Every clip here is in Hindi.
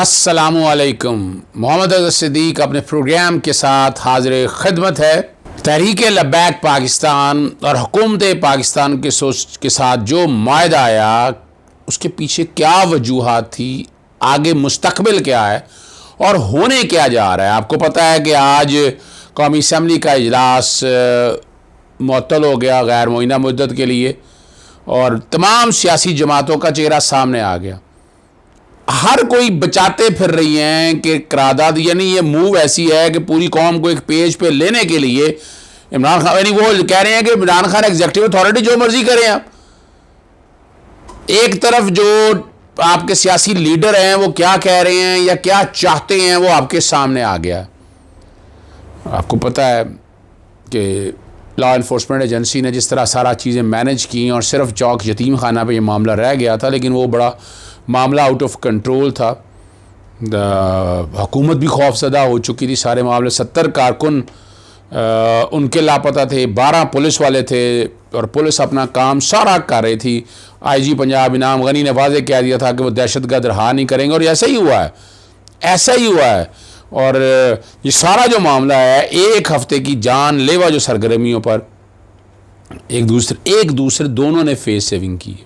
अस्सलामुअलैकुम। मोहम्मद अज़हर सिद्दीक अपने प्रोग्राम के साथ हाजिर खिदमत है। तहरीक लब्बैक पाकिस्तान और हुकूमत पाकिस्तान के सोच के साथ जो मायदा आया, उसके पीछे क्या वजूहात थी, आगे मुस्तकबिल क्या है और होने क्या जा रहा है। आपको पता है कि आज कौमी असम्बली का इजलास मुअत्तल हो गया गैर मुअय्यना मुद्दत के लिए और तमाम सियासी जमातों का चेहरा सामने आ गया। हर कोई बचाते फिर रही हैं कि करारदाद, यानी ये मूव ऐसी है कि पूरी कौम को एक पेज पे लेने के लिए इमरान खान, यानी वो कह रहे हैं कि इमरान खान एग्जीक्यूटिव अथॉरिटी जो मर्जी करें आप। एक तरफ जो आपके सियासी लीडर हैं वो क्या कह रहे हैं या क्या चाहते हैं वो आपके सामने आ गया। आपको पता है कि लॉ इन्फोर्समेंट एजेंसी ने जिस तरह सारा चीज़ें मैनेज की और सिर्फ चौक यतीम खाना पे ये मामला रह गया था, लेकिन वो बड़ा मामला आउट ऑफ कंट्रोल था। हुकूमत भी खौफजदा हो चुकी थी। सारे मामले 70 कारकुन उनके लापता थे, 12 पुलिस वाले थे और पुलिस अपना काम सारा कर रही थी। IG पंजाब इनाम गनी ने वाज़ेह कह दिया था कि वो दहशतगर्द रहा नहीं करेंगे और ऐसा ही हुआ है, ऐसा ही हुआ है। और ये सारा जो मामला है एक हफ्ते की जानलेवा जो सरगर्मियों पर एक दूसरे दोनों ने फेस सेविंग की,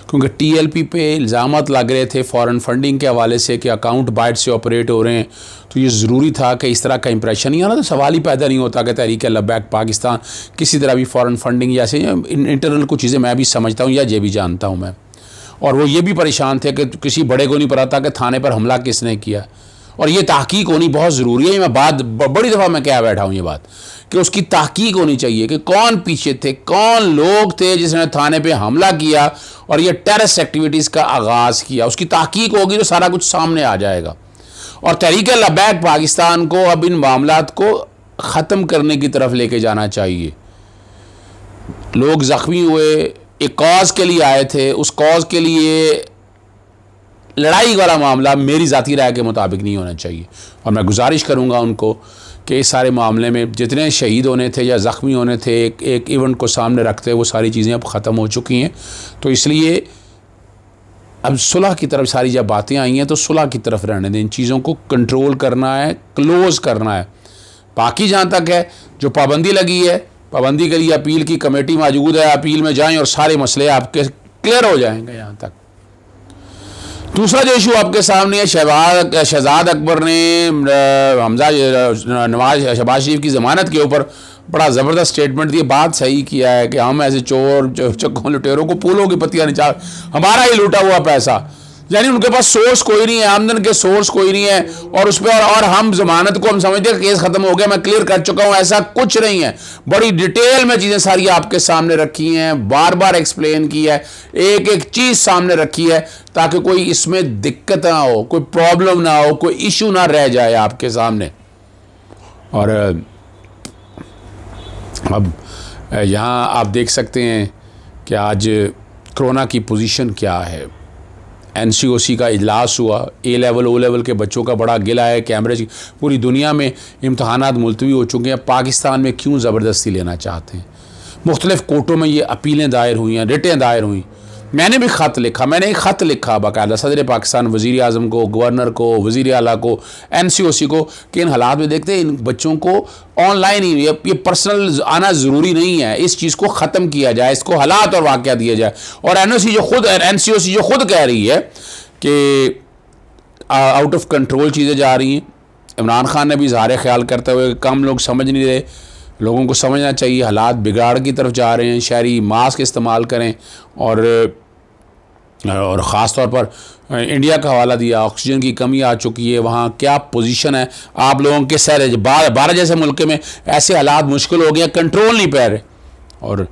क्योंकि TLP पे इल्ज़ामात लग रहे थे फॉरेन फंडिंग के हवाले से कि अकाउंट बाइट से ऑपरेट हो रहे हैं। तो ये ज़रूरी था कि इस तरह का इंप्रेशन ही आना, तो सवाल ही पैदा नहीं होता कि तहरीक लब्बैक पाकिस्तान किसी तरह भी फॉरेन फंडिंग या ऐसे इंटरनल कुछ चीज़ें मैं भी समझता हूँ या ये भी जानता हूँ मैं। और वो ये भी परेशान थे कि किसी बड़े को नहीं पता था कि थाने पर हमला किसने किया, और ये तहकीक होनी बहुत ज़रूरी है। मैं बात बड़ी दफ़ा मैं कह बैठा हूँ ये बात कि उसकी तहकीक होनी चाहिए कि कौन पीछे थे, कौन लोग थे जिसने थाने पे हमला किया और ये टेररिस्ट एक्टिविटीज़ का आगाज़ किया। उसकी तहकीक होगी तो सारा कुछ सामने आ जाएगा। और तहरीक लब्बैक पाकिस्तान को अब इन मामलात को ख़त्म करने की तरफ लेके जाना चाहिए। लोग ज़ख्मी हुए, एक कॉज के लिए आए थे, उस कॉज के लिए लड़ाई वाला मामला मेरी ज़ाती राय के मुताबिक नहीं होना चाहिए। और मैं गुजारिश करूँगा उनको कि इस सारे मामले में जितने शहीद होने थे या ज़ख्मी होने थे, एक इवेंट को सामने रखते वो सारी चीज़ें अब ख़त्म हो चुकी हैं। तो इसलिए अब सुलह की तरफ सारी जब बातें आई हैं तो सुलह की तरफ रहने दें। इन चीज़ों को कंट्रोल करना है, क्लोज़ करना है। बाकी जहाँ तक है जो पाबंदी लगी है, पाबंदी के लिए अपील की कमेटी मौजूद है, अपील में जाएँ और सारे मसले आपके क्लियर हो जाएंगे। यहाँ तक दूसरा जो इशू आपके सामने है, शहजाद अकबर ने शहबाज शरीफ की ज़मानत के ऊपर बड़ा ज़बरदस्त स्टेटमेंट दिया। बात सही किया है कि हम ऐसे चोर चक्कों लुटेरों को फूलों की पत्तियाँ नहीं चाह, हमारा ही लूटा हुआ पैसा, यानी उनके पास सोर्स कोई नहीं है, आमदन के सोर्स कोई नहीं है, और उस पर और हम ज़मानत को हम समझते हैं केस ख़त्म हो गया, मैं क्लियर कर चुका हूँ। ऐसा कुछ नहीं है। बड़ी डिटेल में चीज़ें सारी आपके सामने रखी हैं, बार बार एक्सप्लेन की है, एक एक चीज़ सामने रखी है ताकि कोई इसमें दिक्कत ना हो, कोई प्रॉब्लम ना हो, कोई इशू ना रह जाए आपके सामने। और अब यहाँ आप देख सकते हैं कि आज कोरोना की पोजीशन क्या है। NCOC का इजलास हुआ, A लेवल O लेवल के बच्चों का बड़ा गिला है। कैमरेज पूरी दुनिया में इम्तहानात मुलतवी हो चुके हैं, पाकिस्तान में क्यों ज़बरदस्ती लेना चाहते हैं। मुख्तलिफ़ कोर्टों में ये अपीलें दायर हुई हैं, रिटें दायर हुई। मैंने भी ख़त लिखा, मैंने एक ख़त लिखा बाकायदा सदर पाकिस्तान, वज़ीर आज़म को, गवर्नर को, वज़ीर आला को, NCOC को, कि इन हालात में देखते हैं इन बच्चों को ऑनलाइन ही ये पर्सनल आना ज़रूरी नहीं है, इस चीज़ को ख़त्म किया जाए, इसको हालात और वाक़या दिया जाए। और NCOC जो खुद कह रही है कि आउट ऑफ कंट्रोल चीज़ें जा रही हैं। इमरान खान ने भी इज़हार ख्याल करते हुए कम लोग समझ नहीं रहे, लोगों को समझना चाहिए हालात बिगाड़ की तरफ जा रहे हैं, शहरी मास्क इस्तेमाल करें। और ख़ास तौर पर इंडिया का हवाला दिया, ऑक्सीजन की कमी आ चुकी है, वहाँ क्या पोजीशन है आप लोगों के। सर 12 जैसे मुल्क में ऐसे हालात मुश्किल हो गए, कंट्रोल नहीं पा रहे। और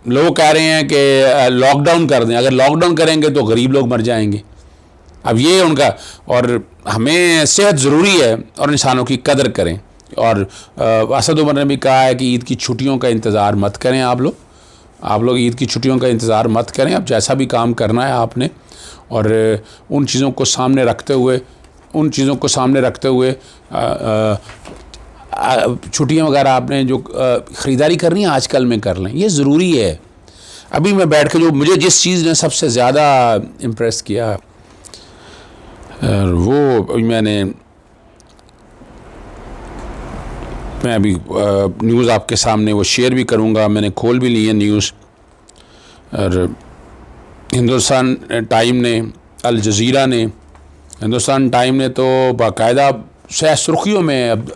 लोग कह रहे हैं कि लॉकडाउन कर दें, अगर लॉकडाउन करेंगे तो गरीब लोग मर जाएंगे। अब ये उनका, और हमें सेहत ज़रूरी है और इंसानों की कदर करें। और असद उमर ने भी कहा है कि ईद की छुट्टियों का इंतज़ार मत करें आप लोग ईद की छुट्टियों का इंतज़ार मत करें। अब जैसा भी काम करना है आपने, और उन चीज़ों को सामने रखते हुए छुट्टियां वगैरह आपने जो ख़रीदारी करनी है आजकल में कर लें, ये ज़रूरी है। अभी मैं बैठ के जो मुझे जिस चीज़ ने सबसे ज़्यादा इम्प्रेस किया, और वो मैं अभी न्यूज़ आपके सामने वो शेयर भी करूँगा, मैंने खोल भी ली है न्यूज़। और हिंदुस्तान टाइम ने, अल जज़ीरा ने, हिंदुस्तान टाइम ने तो बाकायदा सह सुर्खियों में अब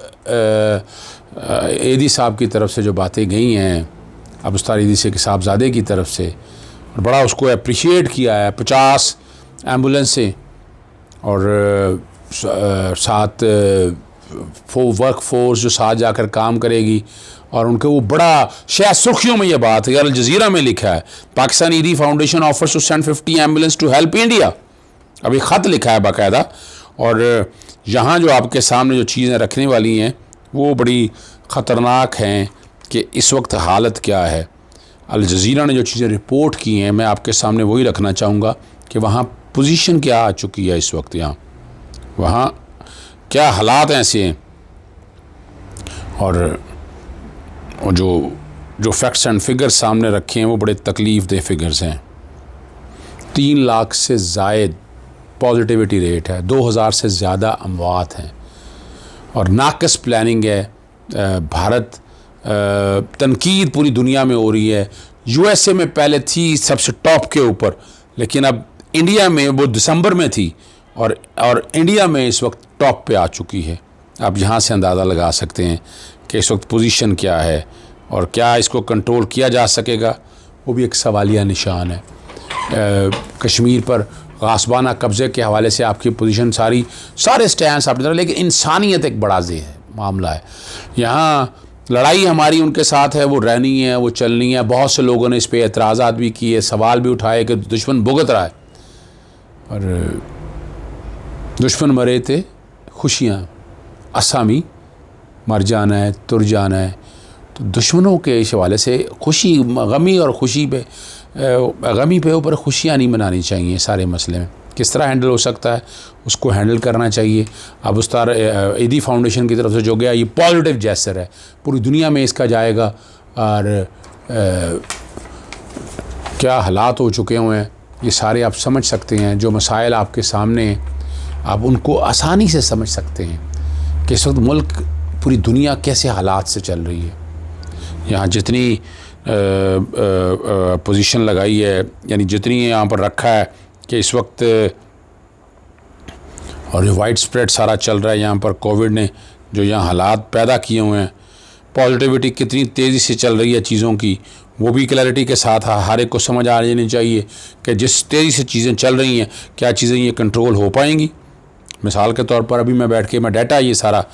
ईदी साहब की तरफ से जो बातें गई हैं अबुस्तार ईदी से साहबजादे की तरफ से, और बड़ा उसको अप्रिशिएट किया है। 50 एम्बुलेंसें और 7 वर्क फोर्स जो साथ जाकर काम करेगी, और उनके वो बड़ा शायद सुर्खियों में ये बात है, अल जज़ीरा में लिखा है, Pakistan Edhi foundation offers to send 50 ambulance to help India. अभी ख़त लिखा है बाकायदा। और यहाँ जो आपके सामने जो चीज़ें रखने वाली हैं वो बड़ी ख़तरनाक हैं कि इस वक्त हालत क्या है। अल जज़ीरा ने जो चीज़ें रिपोर्ट की हैं मैं आपके सामने वही रखना चाहूँगा कि वहाँ पोजीशन क्या आ चुकी है इस वक्त, यहाँ वहाँ क्या हालात ऐसे हैं। और जो फैक्ट्स एंड फिगर्स सामने रखे हैं वो बड़े तकलीफ़ दह फिगर्स हैं। 3 लाख से ज़ायद पॉजिटिविटी रेट है, 2000 से ज़्यादा अमवात हैं, और नाकस प्लानिंग है। भारत तनकीद पूरी दुनिया में हो रही है। यूएसए में पहले थी सबसे टॉप के ऊपर, लेकिन अब इंडिया में वो दिसंबर में थी, और इंडिया में इस वक्त टॉप पे आ चुकी है। आप यहाँ से अंदाज़ा लगा सकते हैं कि इस वक्त पोजीशन क्या है, और क्या इसको कंट्रोल किया जा सकेगा, वो भी एक सवालिया निशान है। कश्मीर पर गासबाना कब्ज़े के हवाले से आपकी पोजीशन सारे स्टैंड आपने तरह, लेकिन इंसानियत एक बड़ा मामला है। यहाँ लड़ाई हमारी उनके साथ है, वो रहनी है, वो चलनी है। बहुत से लोगों ने इस पर एतराज़ात भी किए, सवाल भी उठाए कि दुश्मन भुगत रहा है, और दुश्मन मरे थे खुशियाँ, असामी मर जाना है, तुर जाना है। तो दुश्मनों के इस हवाले से खुशी, गमी और खुशी पे, गमी पे ऊपर खुशियाँ नहीं मनानी चाहिए। सारे मसले में किस तरह हैंडल हो सकता है उसको हैंडल करना चाहिए। अबुस्तार ईदी फाउंडेशन की तरफ से जो गया ये पॉजिटिव जेस्चर है, पूरी दुनिया में इसका जाएगा। और क्या हालात हो चुके हुए हैं ये सारे आप समझ सकते हैं। जो मसाइल आपके सामने हैं आप उनको आसानी से समझ सकते हैं कि इस वक्त मुल्क, पूरी दुनिया कैसे हालात से चल रही है। यहाँ जितनी पोजीशन लगाई है, यानी जितनी यहाँ पर रखा है कि इस वक्त, और वाइड स्प्रेड सारा चल रहा है यहाँ पर, कोविड ने जो यहाँ हालात पैदा किए हुए हैं, पॉजिटिविटी कितनी तेज़ी से चल रही है चीज़ों की, वो भी क्लैरिटी के साथ हर एक को समझ आ जानी चाहिए कि जिस तेज़ी से चीज़ें चल रही हैं क्या चीज़ें ये कंट्रोल हो पाएंगी। मिसाल के तौर पर अभी मैं बैठ के मैं डाटा ये सारा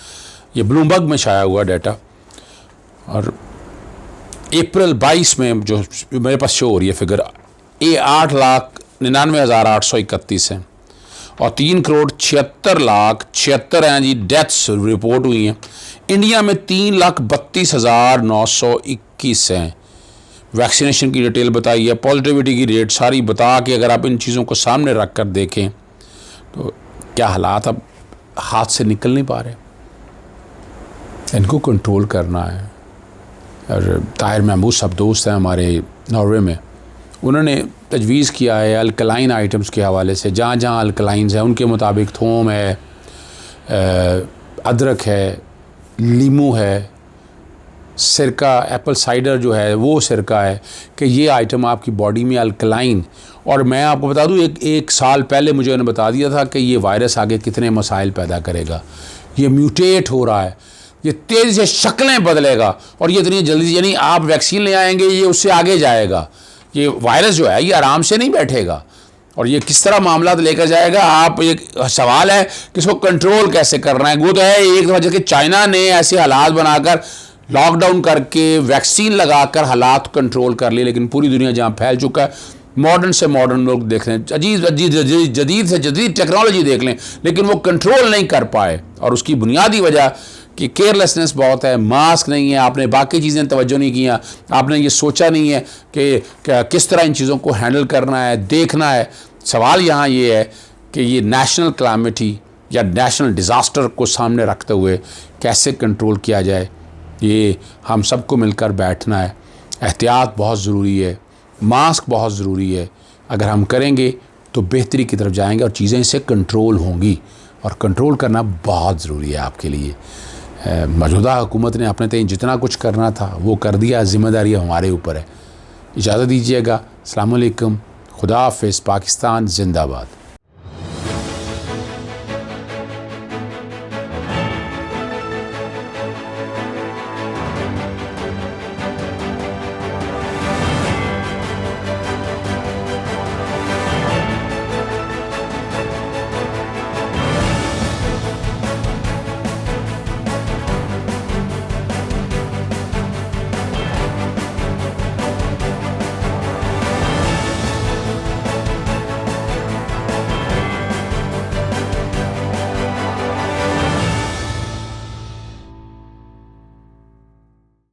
ये ब्लूमबर्ग में छाया हुआ डाटा, और अप्रैल 22 में जो मेरे पास शो हो रही है फिगर, ये 8,99,831 है, और 3,76,76,000 हैं जी डेथ्स रिपोर्ट हुई हैं। इंडिया में 3,32,921 हैं। वैक्सीनेशन की डिटेल बताई है, पॉजिटिविटी की रेट सारी बता के अगर आप इन चीज़ों को सामने रख कर देखें तो क्या हालात अब हाथ से निकल नहीं पा रहे। इनको कंट्रोल करना है। और ताहिर महमूद साहब दोस्त हैं हमारे नॉर्वे में, उन्होंने तजवीज़ किया है अल्कलाइन आइटम्स के हवाले से, जहाँ जहाँ अल्कलाइंस हैं उनके मुताबिक थोम है, अदरक है, लीमू है, सिरका, एप्पल साइडर जो है वो सिरका है, कि ये आइटम आपकी बॉडी में अल्कलाइन। और मैं आपको बता दूँ एक साल पहले मुझे उन्होंने बता दिया था कि ये वायरस आगे कितने मसाइल पैदा करेगा। ये म्यूटेट हो रहा है, ये तेज़ी से शक्लें बदलेगा, और ये इतनी जल्दी, यानी आप वैक्सीन ले आएंगे ये उससे आगे जाएगा। ये वायरस जो है ये आराम से नहीं बैठेगा, और ये किस तरह मामला लेकर जाएगा। आप एक सवाल है कि इसको कंट्रोल कैसे करना है। वो तो है एक वजह कि चाइना ने ऐसे हालात बनाकर लॉकडाउन करके वैक्सीन लगाकर हालात कंट्रोल कर लिए, लेकिन पूरी दुनिया जहाँ फैल चुका है, मॉडर्न से मॉडर्न लोग देख लें, जदीद से जदीद टेक्नोलॉजी देख लें, लेकिन वो कंट्रोल नहीं कर पाए। और उसकी बुनियादी वजह कि केयरलेसनेस बहुत है, मास्क नहीं है, आपने बाकी चीज़ें तवज्जो नहीं किया, आपने ये सोचा नहीं है कि किस तरह इन चीज़ों को हैंडल करना है, देखना है। सवाल यहाँ ये है कि ये नेशनल क्लामिटी या नेशनल डिज़ास्टर को सामने रखते हुए कैसे कंट्रोल किया जाए, ये हम सबको मिलकर बैठना है। एहतियात बहुत ज़रूरी है, मास्क बहुत ज़रूरी है। अगर हम करेंगे तो बेहतरी की तरफ जाएंगे और चीज़ें इससे कंट्रोल होंगी, और कंट्रोल करना बहुत ज़रूरी है आपके लिए। मौजूदा हुकूमत ने अपने तय जितना कुछ करना था वो कर दिया, ज़िम्मेदारी हमारे ऊपर है। इजाज़त दीजिएगा। अस्सलाम वालेकुम। खुदा हाफ़िज़। पाकिस्तान ज़िंदाबाद।